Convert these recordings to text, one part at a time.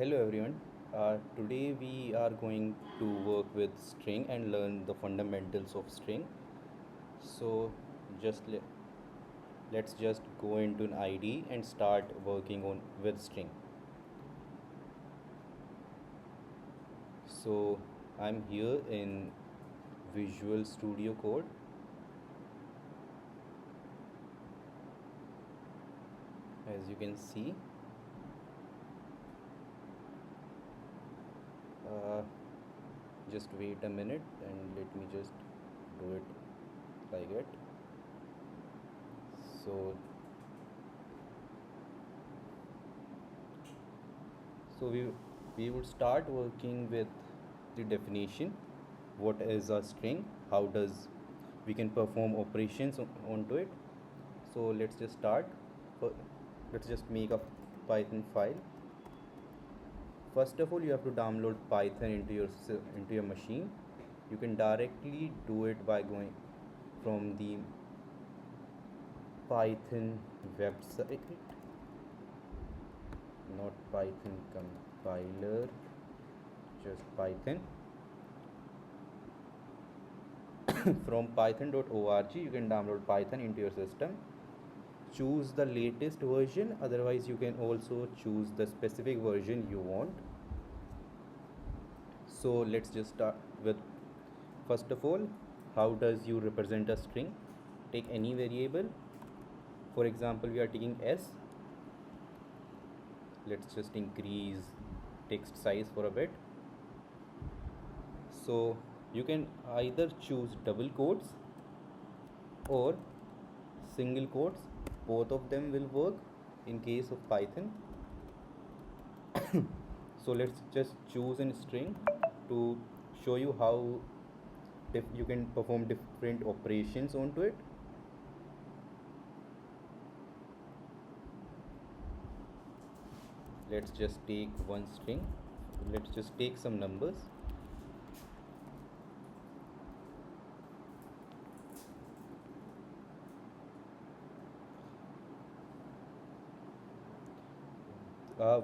Hello everyone. Today we are going to work with string and learn the fundamentals of string. So just let's just go into an IDE and start working on with string. So I'm here in Visual Studio Code. As you can see, uh, just wait a minute and let me just do it like it. So so we would start working with the definition. What is a string? How does we can perform operations onto it? So let's just start. Fir- Let's just make a Python file. First of all, you have to download Python into your machine. You can directly do it by going from the Python website, not Python compiler, just Python. From python.org you can download Python into your system. Choose the latest version, otherwise you can also choose the specific version you want. So let's just start with, first of all, how does you represent a string? Take any variable. For example, we are taking s. Let's just increase text size for a bit. So you can either choose double quotes or single quotes. Both of them will work in case of Python. So let's just choose a string to show you how you can perform different operations onto it. Let's just take one string. Let's just take some numbers.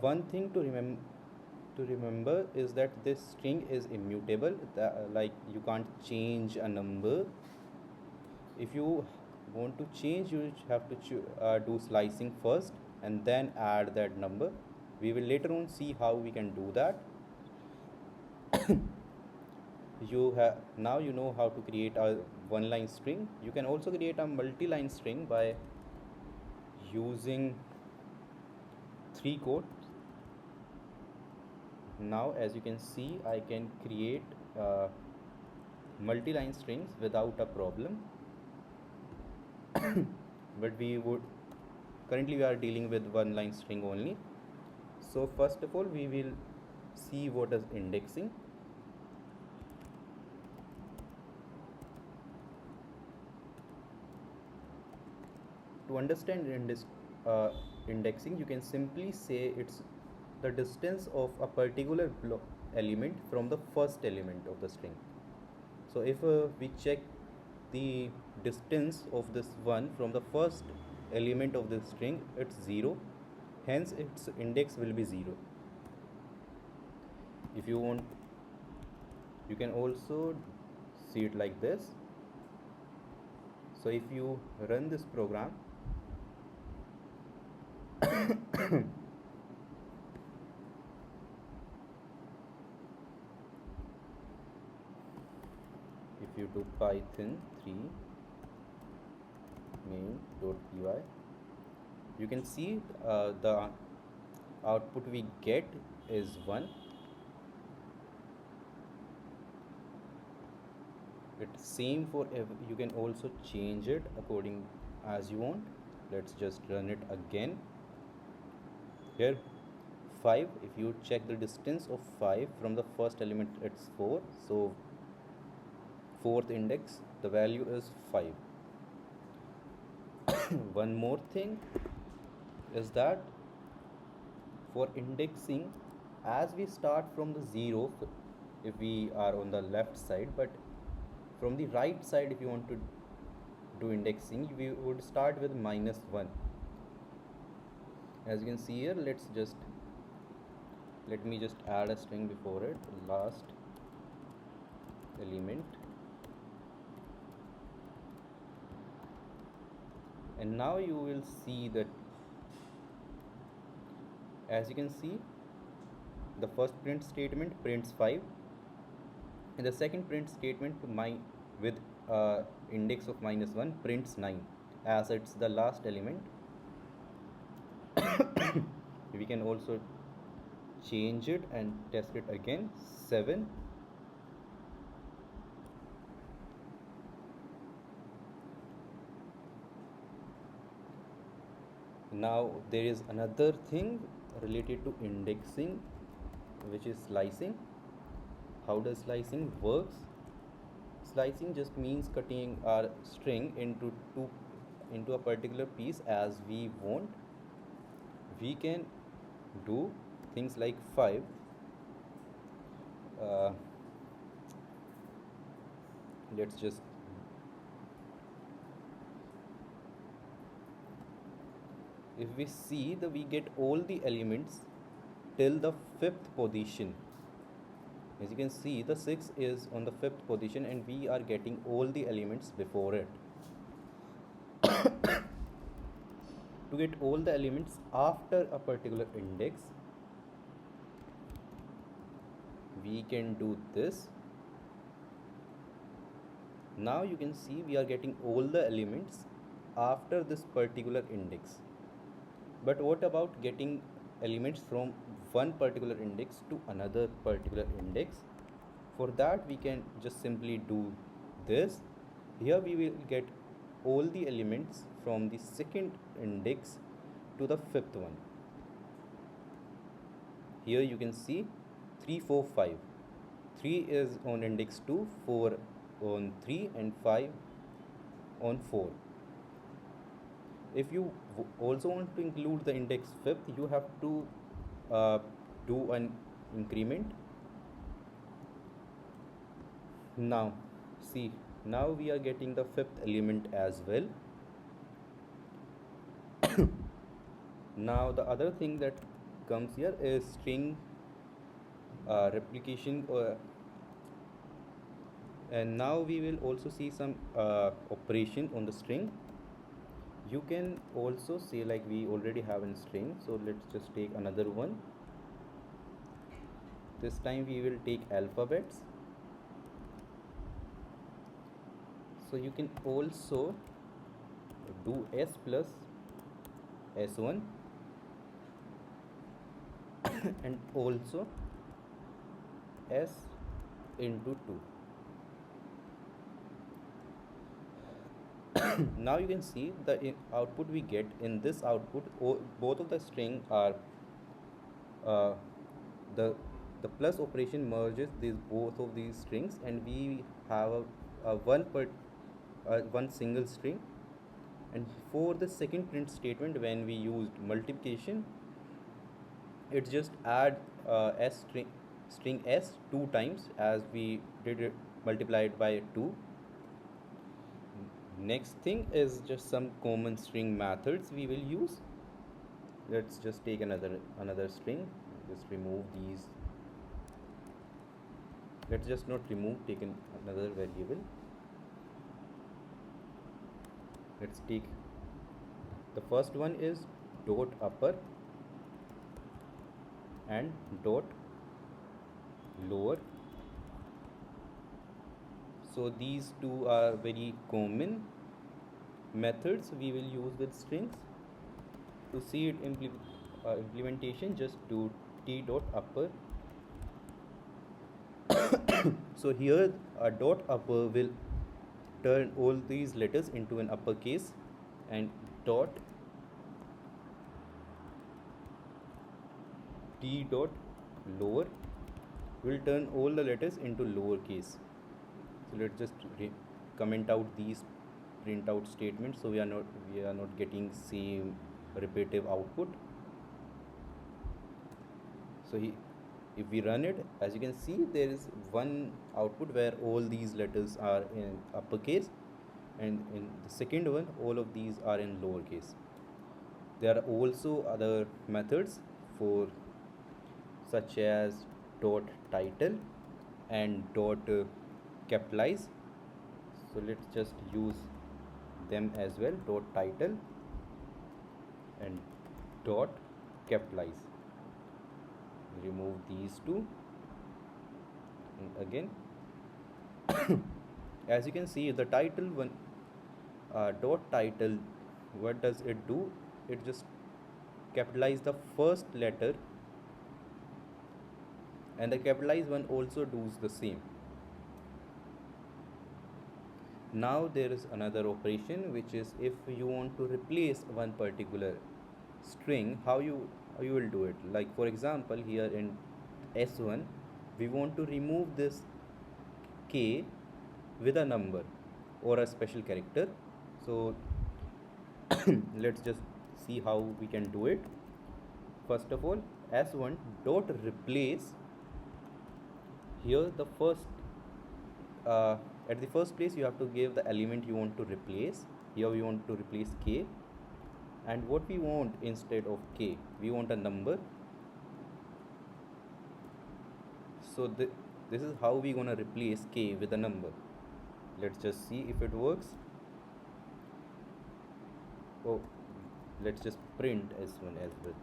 One thing to remember is that this string is immutable. Like you can't change a number. If you want to change, you have to do slicing first and then add that number. We will later on see how we can do that. You have now you know how to create a one line string. You can also create a multi-line string by using three quotes. Now as you can see, I can create multi-line strings without a problem. But we are dealing with one line string only. So first of all, we will see what is indexing. To understand indexing, you can simply say it's the distance of a particular element from the first element of the string. So if we check the distance of this one from the first element of the string, it's 0, hence its index will be 0. If you want, you can also see it like this. So if you run this program, if you do python 3 main.py, you can see the output we get is 1. It's same for you can also change it according as you want. Let's just run it again. Here 5, if you check the distance of 5 from the first element, it's 4. So fourth index, the value is 5. One more thing is that for indexing, as we start from the 0 if we are on the left side, but from the right side if you want to do indexing, we would start with -1. As you can see here, let's just let me just add a string before it, last element. And now you will see that, as you can see, the first print statement prints 5, and the second print statement with index of -1 prints 9, as it's the last element. We can also change it and test it again. 7. Now there is another thing related to indexing, which is slicing. How does slicing works? Slicing just means cutting our string into a particular piece as we want. We can do things like 5. uh, let's just, if we see that we get all the elements till the 5th position. As you can see, the 6 is on the 5th position and we are getting all the elements before it. To get all the elements after a particular index, we can do this. Now you can see we are getting all the elements after this particular index. But what about getting elements from one particular index to another particular index? For that we can just simply do this. Here we will get all the elements from the second index to the 5th one. Here you can see 3, 4, 5. 3 is on index 2, 4 on 3, and 5 on 4. If you also want to include the index 5th, you have to do an increment. Now see, now we are getting the 5th element as well. Now the other thing that comes here is string replication, and now we will also see some operation on the string. You can also say, like we already have in string, so let's just take another one. This time we will take alphabets. So you can also do s plus s1 and also s into 2. Now you can see the output we get. In this output, both of the string are uh, the plus operation merges both of these strings, and we have one single string. And for the second print statement, when we used multiplication, it's just add string s 2 times, as we did it multiplied by 2. Next thing is just some common string methods we will use. Let's just take another string, just remove these. Let's just not remove, take another variable. Let's take the first one is dot upper and dot lower. So these two are very common methods we will use with strings. To see it implementation, just do t dot upper. So here a dot upper will turn all these letters into an uppercase, and dot t dot lower will turn all the letters into lowercase. So let's just comment out these print out statements, so we are not getting same repetitive output. So if we run it, as you can see, there is one output where all these letters are in uppercase, and in the second one all of these are in lowercase. There are also other methods for such as dot title and dot capitalize. So let's just use them as well, dot title and dot capitalize. Remove these two, and again as you can see, the title one, dot title, what does it do? It just capitalize the first letter, and the capitalized one also does the same. Now there is another operation, which is if you want to replace one particular string, how you will do it. Like for example, here in S1 we want to remove this k with a number or a special character. So let's just see how we can do it. First of all, S1 dot replace, here the first at the first place you have to give the element you want to replace. Here we want to replace k, and what we want instead of k, we want a number. So this is how we gonna replace k with a number. Let's just see if it works. Oh, let's just print S1 as well.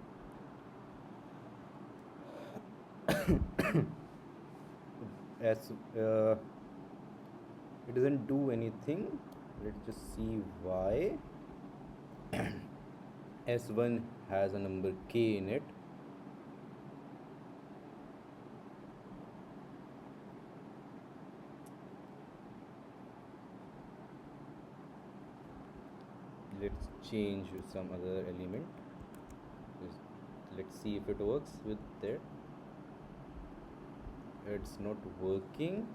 As it doesn't do anything. Let's just see why. S1 has a number k in it. Let's change some other element. Let's see if it works with that. It's not working.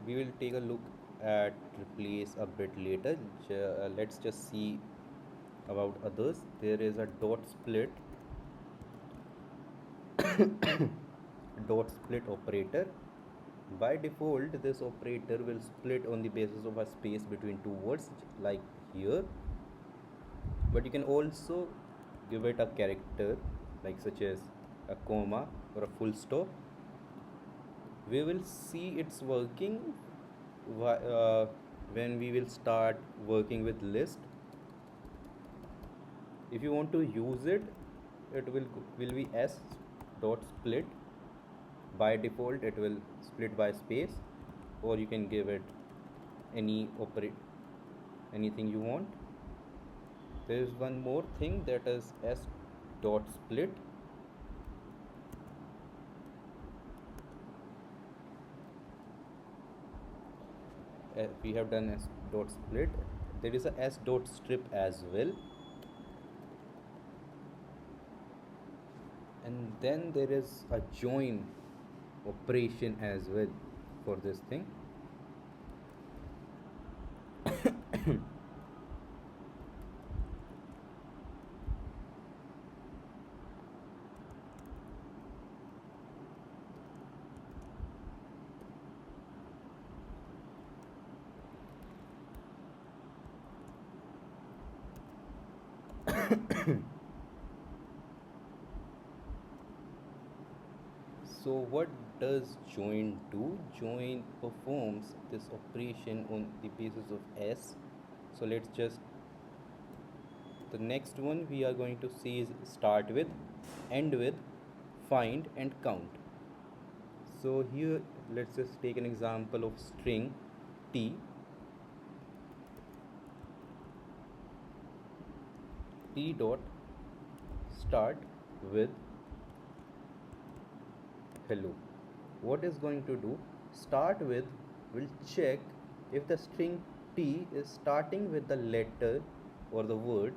We will take a look at replace a bit later. Let's just see about others. There is a dot split dot split operator. By default, this operator will split on the basis of a space between two words, like here, but you can also give it a character, like such as a comma or a full stop. We will see it's working when we will start working with list. If you want to use it, it will be s dot split. By default it will split by space, or you can give it anything you want. There is one more thing, that is s dot split. We have done s dot split. There is a s dot strip as well, and then there is a join operation as well for this thing. So what does join do? Join performs this operation on the basis of s. So let's just, the next one we are going to see is start with, end with, find and count. So here let's just take an example of string t. T dot start with hello. What is going to do? Start with will check if the string t is starting with the letter or the word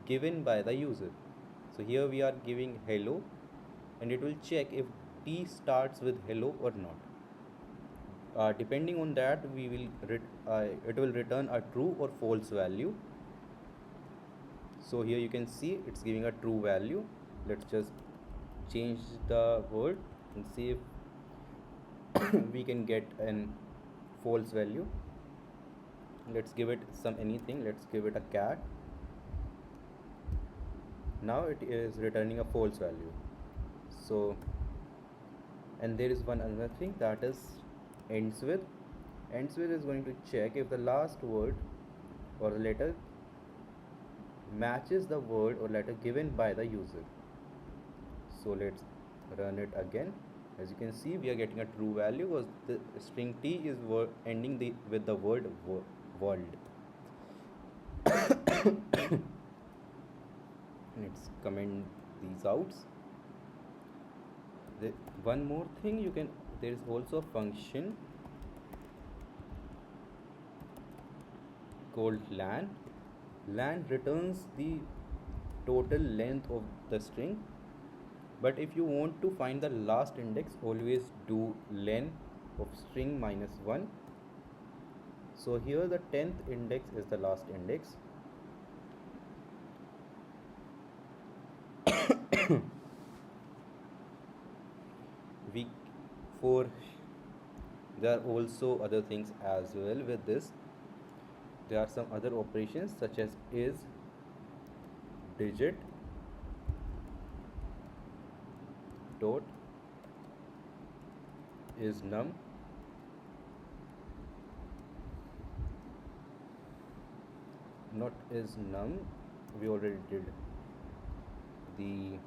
given by the user. So here we are giving hello, and it will check if t starts with hello or not. Depending on that, it will return a true or false value. So here you can see it's giving a true value. Let's just change the word and see if we can get an false value. Let's give it some anything. Let's give it a cat. Now it is returning a false value. So, and there is one another thing, that is ends with. Ends with is going to check if the last word or the letter matches the word or letter given by the user. So let's run it again. As you can see, we are getting a true value because the string t is ending with the word world. Let's comment these out. One more thing, there is also a function called lan. Lan returns the total length of the string, but if you want to find the last index, always do len of string minus 1. So here the 10th index is the last index. we for There are also other things as well with this. There are some other operations such as is, digit, dot, is num, not is num, we already did the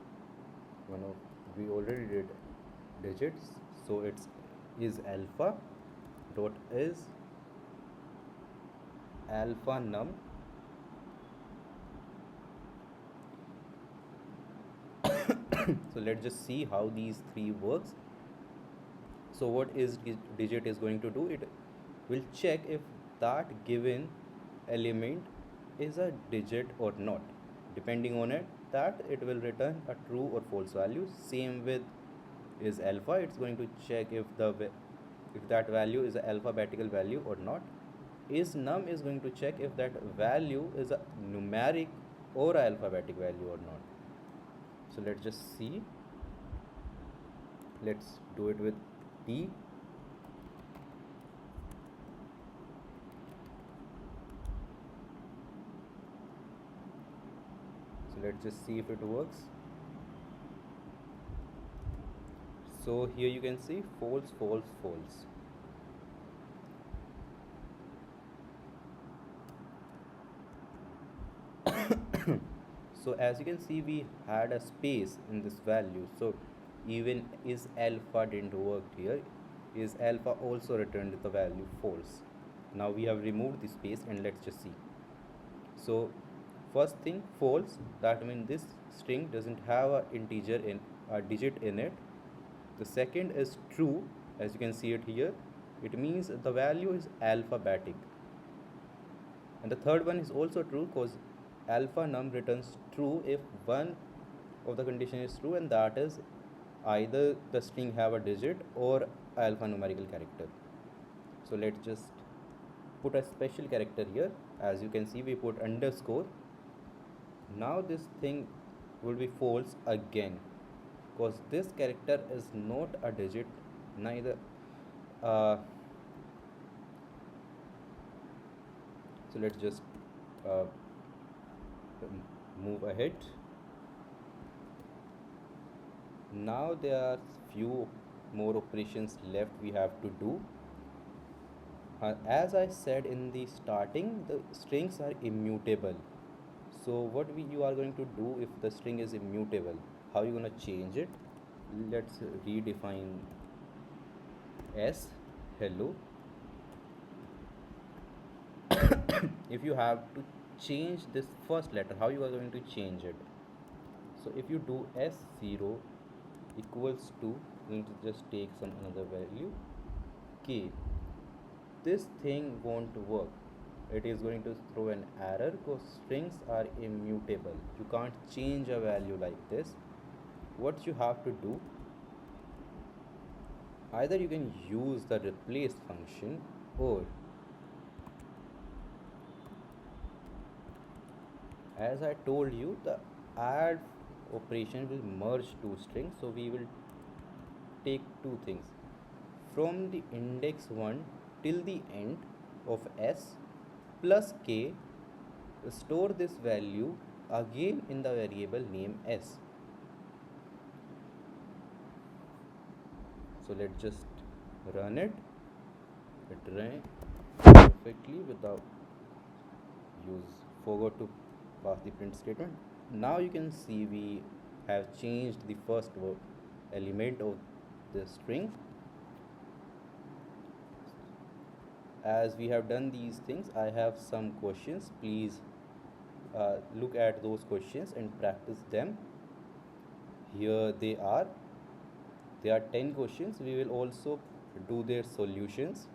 one of we already did digits, so it's is alpha, dot is alpha num, so let's just see how these three works. So what is digit is going to do, it will check if that given element is a digit or not. Depending on it, that it will return a true or false value. Same with is alpha, it's going to check if that value is an alphabetical value or not. Is num is going to check if that value is a numeric or a alphabetic value or not. So let's just see. Let's do it with t. So let's just see if it works. So here you can see false, false, false. So as you can see, we had a space in this value, so even is alpha didn't work here. Is alpha also returned the value false. Now we have removed the space and let's just see. So first thing, false, that means this string doesn't have a digit in it. The second is true, as you can see it here, it means the value is alphabetic. And the third one is also true because alpha num returns true if one of the condition is true, and that is either the string have a digit or alphanumerical character. So let's just put a special character here. As you can see, we put underscore. Now this thing will be false again because this character is not a digit, neither so let's just uh, move ahead. Now there are few more operations left we have to do. As I said in the starting, the strings are immutable. So what you are going to do if the string is immutable? How you gonna change it? Let's redefine s hello. If you have to change this first letter, how you are going to change it? So if you do s0 equals to, going to just take some another value k, this thing won't work. It is going to throw an error because strings are immutable. You can't change a value like this. What you have to do, Either you can use the replace function, or as I told you, the add operation will merge two strings, so we will take two things from the index 1 till the end of s plus k. Store this value again in the variable name s. So let's just run it. It ran perfectly without use forgot to pass the print statement. Now you can see we have changed the first element of the string. As we have done these things, I have some questions. Please look at those questions and practice them. Here they are. There are 10 questions. We will also do their solutions.